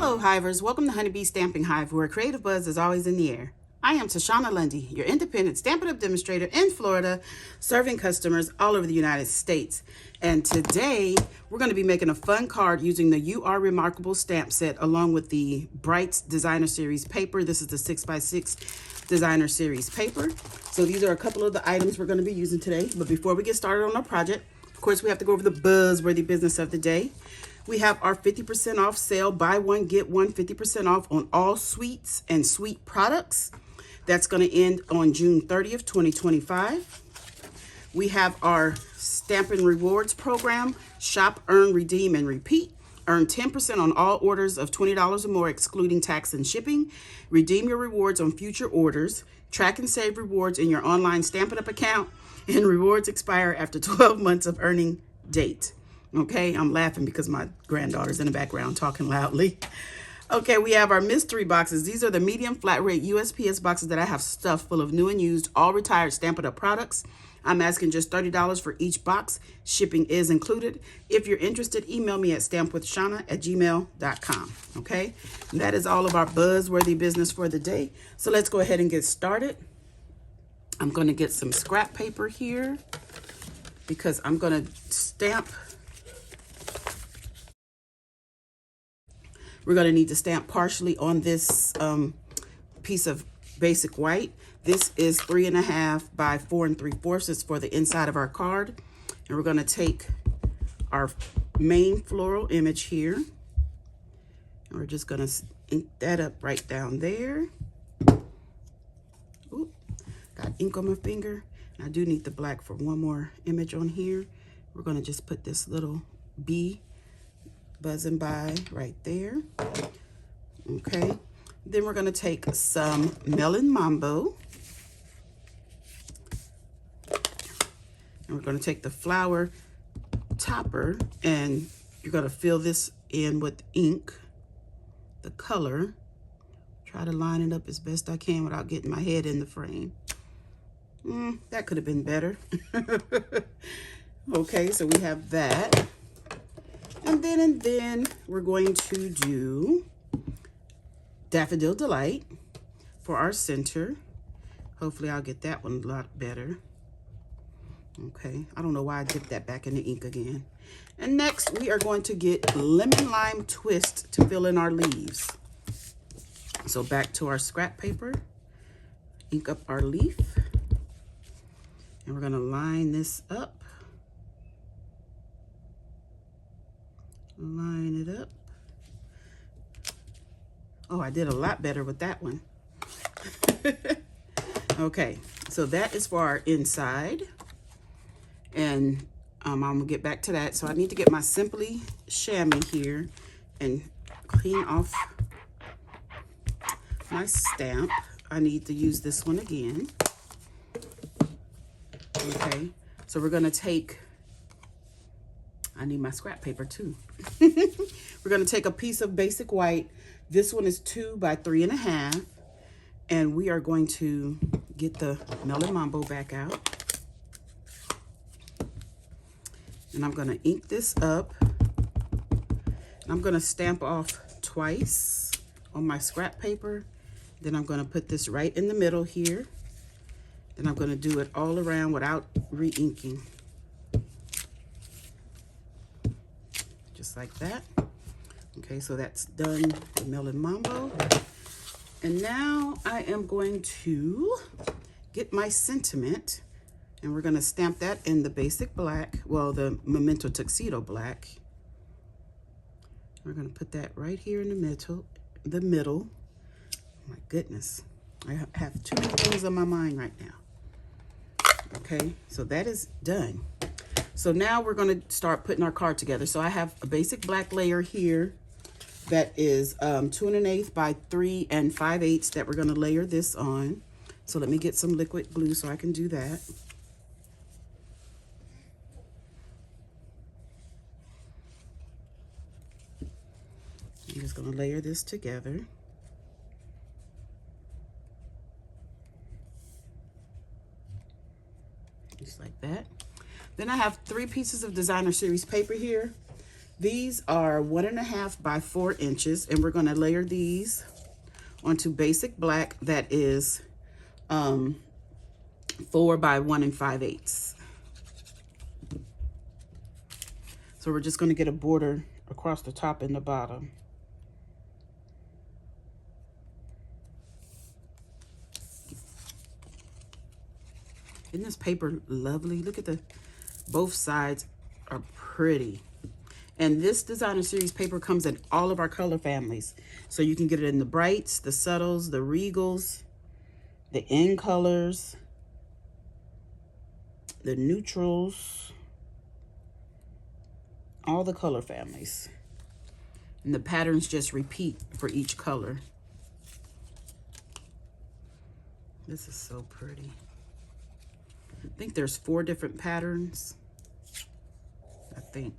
Hello Hivers, welcome to Honeybee Stamping Hive, where creative buzz is always in the air. I am Tashana Lundy, your independent Stampin' Up demonstrator in Florida, serving customers all over the United States. And today, we're going to be making a fun card using the You Are Remarkable stamp set along with the Brights Designer Series paper. This is the 6x6 Designer Series paper. So these are a couple of the items we're going to be using today. But before we get started on our project, of course, we have to go over the buzzworthy business of the day. We have our 50% off sale, buy one, get one, 50% off on all sweets and sweet products. That's going to end on June 30th, 2025. We have our Stampin' Rewards program, shop, earn, redeem, and repeat. Earn 10% on all orders of $20 or more, excluding tax and shipping. Redeem your rewards on future orders. Track and save rewards in your online Stampin' Up account. And rewards expire after 12 months of earning date. Okay, I'm laughing because my granddaughter's in the background talking loudly. Okay, we have our mystery boxes. These are the medium flat rate USPS boxes that I have stuffed full of new and used, all retired Stampin' Up products. I'm asking just $30 for each box. Shipping is included. If you're interested, email me at stampwithshana@gmail.com. Okay, and that is all of our buzzworthy business for the day. So let's go ahead and get started. I'm going to get some scrap paper here because I'm going to stamp. We're going to need to stamp partially on this piece of basic white. This is 3.5 by 4 3/4. It's for the inside of our card. And we're going to take our main floral image here. And we're just going to ink that up right down there. Ooh, got ink on my finger. I do need the black for one more image on here. We're going to just put this little bee buzzing by right there. Okay, then we're going to take some Melon Mambo, and we're going to take the flower topper, and you're going to fill this in with ink, the color. Try to line it up as best I can without getting my head in the frame. That could have been better. Okay, so we have that. And then we're going to do Daffodil Delight for our center. Hopefully I'll get that one a lot better. Okay, I don't know why I dipped that back in the ink again. And next we are going to get Lemon Lime Twist to fill in our leaves. So back to our scrap paper, ink up our leaf, and we're gonna line this up. Line it up. Oh, I did a lot better with that one. Okay, so that is for our inside. And I'm gonna get back to that. So I need to get my Simply Chamois here and clean off my stamp. I need to use this one again. Okay, so we're gonna take, I need my scrap paper too. We're going to take a piece of basic white. This one is 2 by 3.5. And we are going to get the Melon Mambo back out. And I'm going to ink this up. And I'm going to stamp off twice on my scrap paper. Then I'm going to put this right in the middle here. Then I'm going to do it all around without re-inking. Just like that. Okay, so that's done the Melon Mambo. And now I am going to get my sentiment, and we're going to stamp that in the basic black, well, the Memento Tuxedo black. We're going to put that right here in the middle. Oh my goodness, I have too many things on my mind right now. Okay, so that is done. So now we're going to start putting our card together. So I have a basic black layer here that is 2 1/8 by 3 5/8 that we're going to layer this on. So let me get some liquid glue so I can do that. I'm just going to layer this together. Just like that. Then I have 3 pieces of Designer Series paper here. These are 1.5 by 4 inches, and we're going to layer these onto basic black that is 4 by 1 5/8. So we're just going to get a border across the top and the bottom. Isn't this paper lovely? Look at both sides are pretty. And this designer series paper comes in all of our color families. So you can get it in the brights, the subtles, the regals, the in colors, the neutrals, all the color families. And the patterns just repeat for each color. This is so pretty. I think there's 4 different patterns. I think.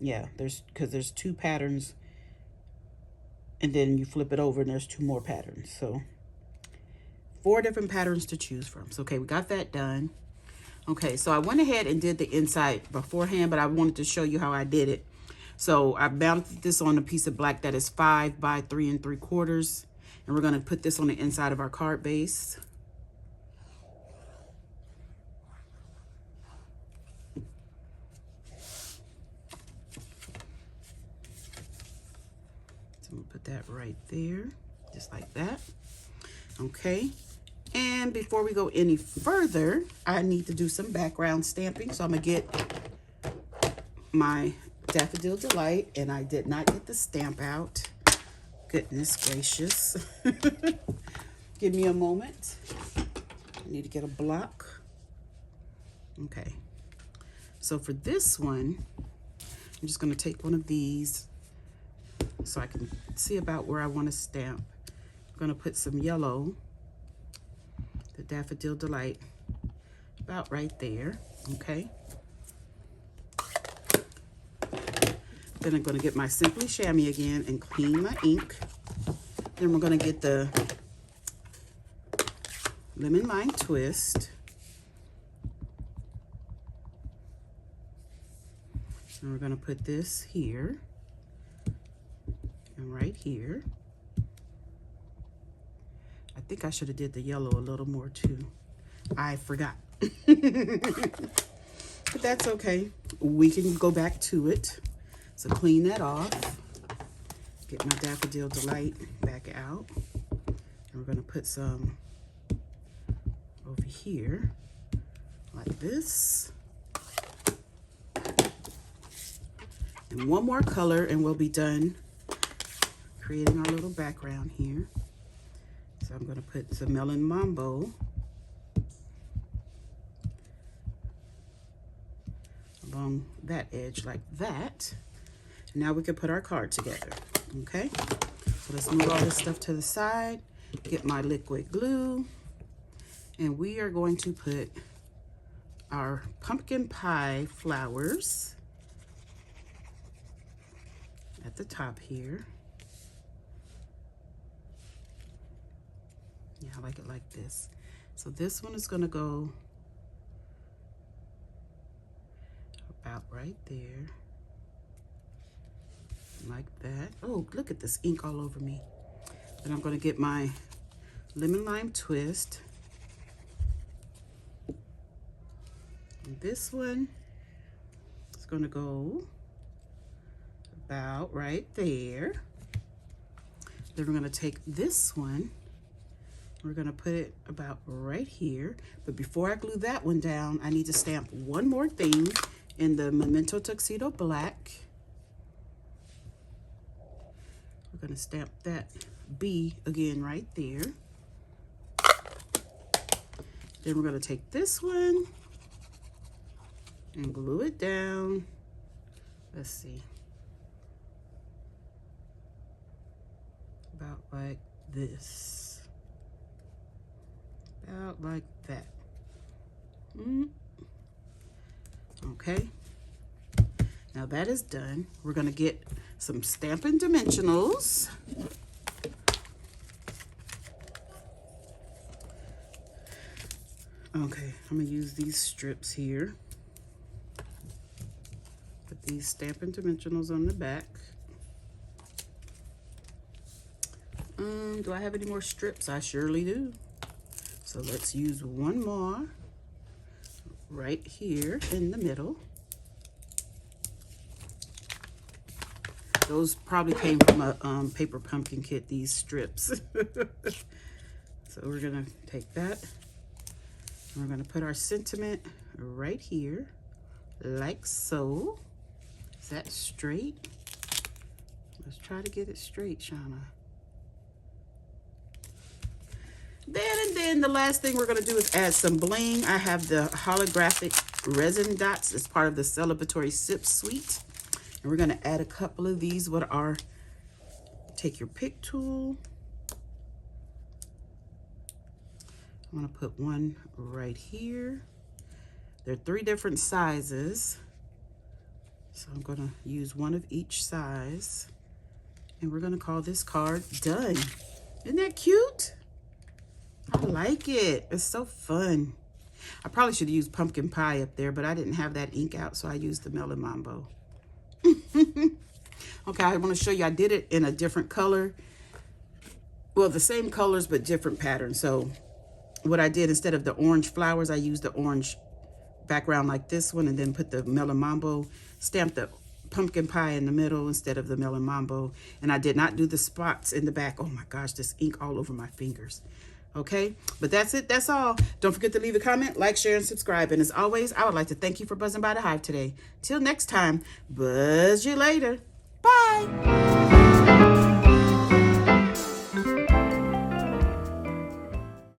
Yeah, because there's 2 patterns, and then you flip it over and there's 2 more patterns. So 4 different patterns to choose from. So, okay, we got that done. Okay, so I went ahead and did the inside beforehand, but I wanted to show you how I did it. So I mounted this on a piece of black that is 5 by 3 3/4, and we're going to put this on the inside of our card base. So I'm going to put that right there, just like that. Okay. And before we go any further, I need to do some background stamping. So I'm going to get my Daffodil Delight, and I did not get the stamp out. Goodness gracious. Give me a moment. I need to get a block. Okay. So for this one, I'm just going to take one of these so I can see about where I want to stamp. I'm going to put some yellow, the Daffodil Delight, about right there, okay? Then I'm going to get my Simply Chamois again and clean my ink. Then we're going to get the Lemon Lime Twist. And we're going to put this here and right here. I think I should have did the yellow a little more too. I forgot. But that's okay. We can go back to it. So clean that off. Get my Daffodil Delight back out. And we're going to put some over here like this. And one more color and we'll be done creating our little background here. So I'm going to put some Melon Mambo along that edge like that. Now we can put our card together, okay? So let's move all this stuff to the side, get my liquid glue, and we are going to put our pumpkin pie flowers at the top here. Yeah, I like it like this. So this one is going to go about right there. Like that. Oh, look at this ink all over me. Then I'm going to get my Lemon Lime Twist. And this one is going to go about right there. Then we're going to take this one. We're going to put it about right here. But before I glue that one down, I need to stamp one more thing in the Memento Tuxedo Black. We're going to stamp that B again right there. Then we're going to take this one and glue it down. Let's see. About like this. About like that. Okay. Now that is done. We're going to get some Stampin' Dimensionals. Okay, I'm going to use these strips here. Put these Stampin' Dimensionals on the back. Do I have any more strips? I surely do. So let's use one more right here in the middle. Those probably came from a paper pumpkin kit, these strips. So we're gonna take that and we're gonna put our sentiment right here, like so. Is that straight? Let's try to get it straight, Shauna. Then the last thing we're gonna do is add some bling. I have the holographic resin dots as part of the celebratory sip suite. And we're gonna add a couple of these with our, take your pick tool. I'm gonna put one right here. There are 3 different sizes. So I'm gonna use one of each size. And we're gonna call this card done. Isn't that cute? I like it. It's so fun. I probably should have used pumpkin pie up there, but I didn't have that ink out, so I used the Melon Mambo. Okay, I want to show you. I did it in a different color. Well, the same colors, but different patterns. So what I did, instead of the orange flowers, I used the orange background like this one, and then put the Melon Mambo, stamped the pumpkin pie in the middle instead of the Melon Mambo. And I did not do the spots in the back. Oh my gosh, this ink all over my fingers. Okay, but that's it. That's all. Don't forget to leave a comment, like, share, and subscribe. And as always, I would like to thank you for buzzing by the hive today. Till next time, buzz you later. Bye.